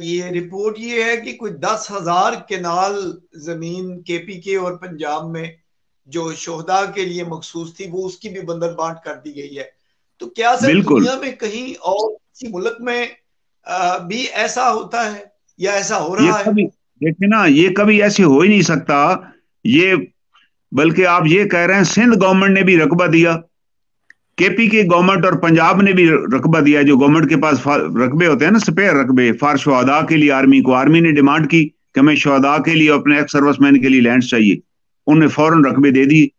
ये रिपोर्ट ये है कि कोई 10,000 केनाल जमीन केपीके और पंजाब में जो शोहदा के लिए मखसूस थी वो उसकी भी बंदरबांट कर दी गई है। तो क्या सर बिल्कुल। दुनिया में कहीं और किसी मुल्क में भी ऐसा होता है या ऐसा हो ये रहा है? कभी, देखिए ना, ये कभी ऐसे हो ही नहीं सकता ये। बल्कि आप ये कह रहे हैं सिंध गवर्नमेंट ने भी रकबा दिया, केपी की गवर्नमेंट और पंजाब ने भी रकबा दिया। जो गवर्नमेंट के पास रकबे होते हैं ना, स्पेयर रकबे फॉर शहादा के लिए, आर्मी को, आर्मी ने डिमांड की कि हमें शहादा के लिए अपने एक्स सर्विसमैन के लिए लैंड चाहिए, उन्हें फौरन रकबे दे दिए।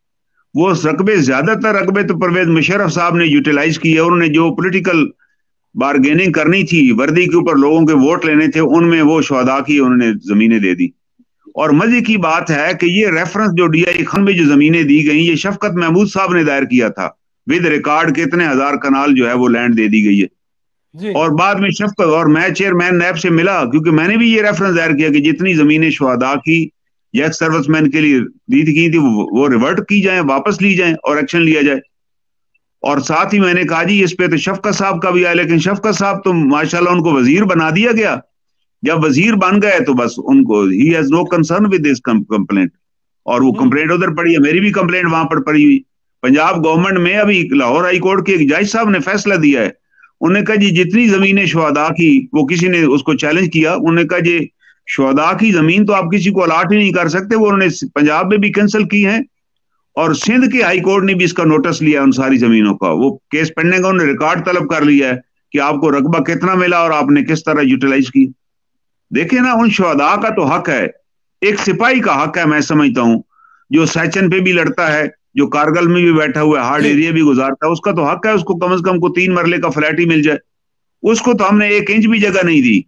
वो रकबे, ज्यादातर रकबे तो परवेज मुशर्रफ साहब ने यूटिलाइज किए। उन्होंने जो पॉलिटिकल बार्गेनिंग करनी थी, वर्दी के ऊपर लोगों के वोट लेने थे, उनमें वो शहादा की उन्होंने जमीनें दे दी। और मजे की बात है कि ये रेफरेंस जो डीआई खान में जो जमीनें दी गई, ये शफकत महमूद साहब ने दायर किया था विद रिकॉर्ड, कितने हजार कनाल जो है वो लैंड दे दी गई है। जी और बाद में शफकत और मैं चेयरमैन नैब से मिला, क्योंकि मैंने भी ये रेफरेंस दायर किया कि जितनी जमीनें शहादा की या एक्स सर्विसमैन के लिए दी की थी वो रिवर्ट की जाए, वापस ली जाए और एक्शन लिया जाए। और साथ ही मैंने कहा जी इस पे तो शफकत साहब का भी आया, लेकिन शफकत साहब तो माशाल्लाह उनको वजीर बना दिया गया। जब वजीर बन गए तो बस उनको, he has no concern with this complaint. और वो कंप्लेंट उधर पड़ी है, मेरी भी कंप्लेंट वहां पर पड़ी हुई। पंजाब गवर्नमेंट में अभी लाहौर हाई कोर्ट के एक जज साहब ने फैसला दिया है। उन्होंने कहा जी जितनी जमीनें शहादा की, वो किसी ने उसको चैलेंज किया, उन्होंने कहा जी शहादा की जमीन तो आप किसी को अलाट ही नहीं कर सकते। वो उन्होंने पंजाब में भी कैंसिल की है और सिंध के हाई कोर्ट ने भी इसका नोटिस लिया उन सारी जमीनों का। वो केस पेंडिंग है, उन्होंने रिकॉर्ड तलब कर लिया है कि आपको रकबा कितना मिला और आपने किस तरह यूटिलाइज की। देखिए ना, उन शहदा का तो हक है, एक सिपाही का हक है, मैं समझता हूं, जो सेशन पे भी लड़ता है, जो कारगिल में भी बैठा हुआ है, हार्ड एरिया भी गुजारता है, उसका तो हक है, उसको कम से कम को 3 मरले का फ्लैट ही मिल जाए। उसको तो हमने 1 इंच भी जगह नहीं दी।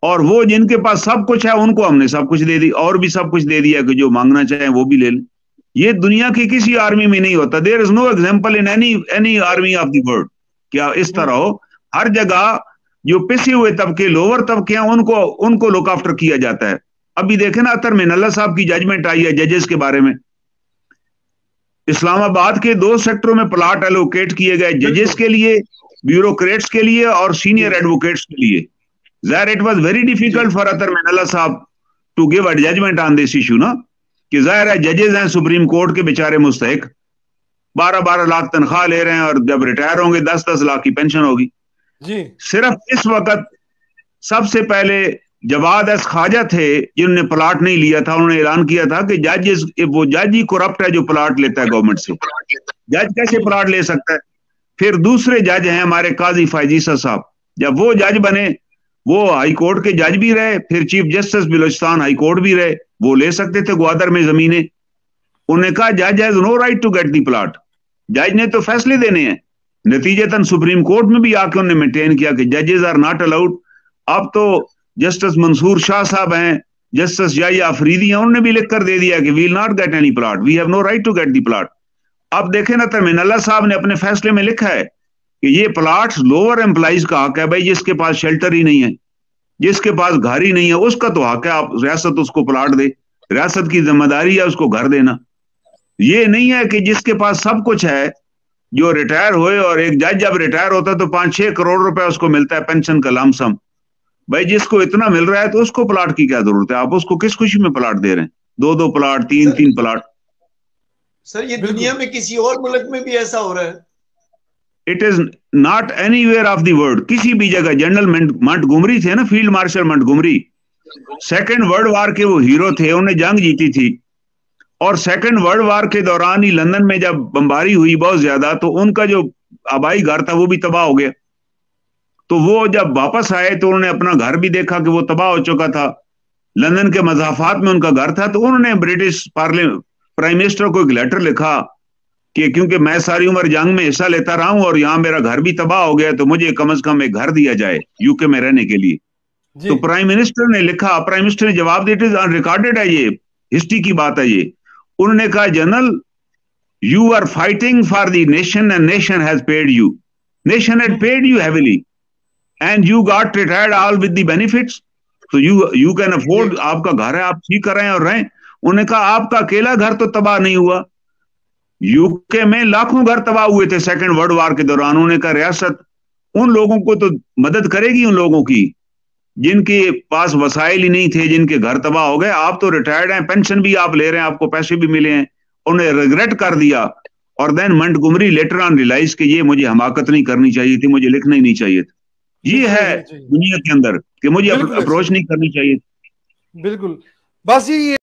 और वो जिनके पास सब कुछ है उनको हमने सब कुछ दे दी, और भी सब कुछ दे दिया कि जो मांगना चाहे वो भी ले लें। ये दुनिया की किसी आर्मी में नहीं होता। There is no example in any any army of the world क्या इस तरह हो। हर जगह जो पिसे हुए तबके, लोअर तबके हैं, उनको उनको लुक आफ्टर किया जाता है। अभी देखे ना, अतर मिनल्ला साहब की जजमेंट आई है जजेस के बारे में। इस्लामाबाद के 2 सेक्टरों में प्लाट एलोकेट किए गए, जजेस के लिए, ब्यूरोक्रेट्स के लिए और सीनियर एडवोकेट्स के लिए। ज़ाहिर it was very difficult for Athar Minallah साहब to give a judgement on this issue ना, कि जाहिर है जजेस हैं सुप्रीम कोर्ट के बेचारे मुस्तहिक, 12-12 लाख तनख्वाह ले रहे हैं और जब रिटायर होंगे 10-10 लाख की पेंशन होगी। जी सिर्फ इस वक्त सबसे पहले जवाद एस ख्वाजा थे जिन्होंने प्लाट नहीं लिया था। उन्होंने ऐलान किया था कि जज, वो जज ही करप्ट है जो प्लाट लेता है गवर्नमेंट से। जज कैसे प्लाट ले सकता है? फिर दूसरे जज हैं हमारे काजी फायजीसा साहब, जब वो जज बने, वो हाई कोर्ट के जज भी रहे, फिर chief justice Balochistan high court भी रहे, वो ले सकते थे ग्वादर में जमीनें। उन्होंने कहा जज has no right to get the plot, जज ने तो फैसले देने हैं। नतीजतन सुप्रीम कोर्ट में भी आके उन्होंने मेंटेन किया कि जजेस आर नॉट अलाउड। अब तो जस्टिस मंसूर शाह साहब हैं, जस्टिस याया अफरीदी हैं, उन्होंने भी लिख कर दे दिया कि we will not get any plot, we have no right to get the plot. अब देखें ना, तरमिनल्ला साहब ने अपने फैसले में लिखा है कि ये प्लाट लोअर एम्प्लॉइज का हक है। भाई जिसके पास शेल्टर ही नहीं है, जिसके पास घर ही नहीं है, उसका तो हक है, आप रियासत उसको प्लाट दे, रियासत की जिम्मेदारी है उसको घर देना। ये नहीं है कि जिसके पास सब कुछ है, जो रिटायर हुए, और एक जज जब रिटायर होता है तो 5-6 करोड़ रुपए उसको मिलता है पेंशन का लमसम। भाई जिसको इतना मिल रहा है तो उसको प्लाट की क्या जरूरत है? आप उसको किस खुशी में प्लाट दे रहे हैं? 2-2 प्लाट, 3-3 प्लाट। सर ये दुनिया में किसी और मुल्क में भी ऐसा हो रहा है? It is not anywhere of the world, किसी भी जगह। जनरल मंटगोमरी थे ना, field marshal Montgomery, second world war के वो हीरो थे, उन्होंने जंग जीती थी। और सेकेंड वर्ल्ड वार के दौरान ही लंदन में जब बमबारी हुई बहुत ज्यादा, तो उनका जो आबाई घर था वो भी तबाह हो गया। तो वो जब वापस आए तो उन्होंने अपना घर भी देखा कि वो तबाह हो चुका था। लंदन के मजाफात में उनका घर था। तो उन्होंने ब्रिटिश प्राइम मिनिस्टर को एक लेटर लिखा कि क्योंकि मैं सारी उम्र जंग में हिस्सा लेता रहा हूं और यहाँ मेरा घर भी तबाह हो गया, तो मुझे कम से कम एक घर दिया जाए यूके में रहने के लिए। तो प्राइम मिनिस्टर ने लिखा, प्राइम मिनिस्टर ने जवाब दिया, इट इज अनरिकॉर्डेड है, ये हिस्ट्री की बात है ये। उन्होंने कहा general, you are fighting for the nation and nation has paid you, nation had paid you heavily and you got retired all with the benefits, तो यू कैन अफोर्ड, आपका घर है, आप ठीक कर रहे हैं और रहें। उन्होंने कहा आपका अकेला घर तो तबाह नहीं हुआ, यूके में लाखों घर तबाह हुए थे सेकेंड वर्ल्ड वार के दौरान। उन्होंने कहा रियासत उन लोगों को तो मदद करेगी, उन लोगों की जिनके पास वसाइल ही नहीं थे, जिनके घर तबाह हो गए। आप तो रिटायर्ड हैं, पेंशन भी आप ले रहे हैं, आपको पैसे भी मिले हैं, उन्हें रिग्रेट कर दिया। और देन मंटगोमरी लेटर ऑन रियलाइज कि ये मुझे हमाकत नहीं करनी चाहिए थी, मुझे लिखना ही नहीं चाहिए था। ये है दुनिया के अंदर कि मुझे अप्रोच नहीं करनी चाहिए। बिल्कुल, बस ये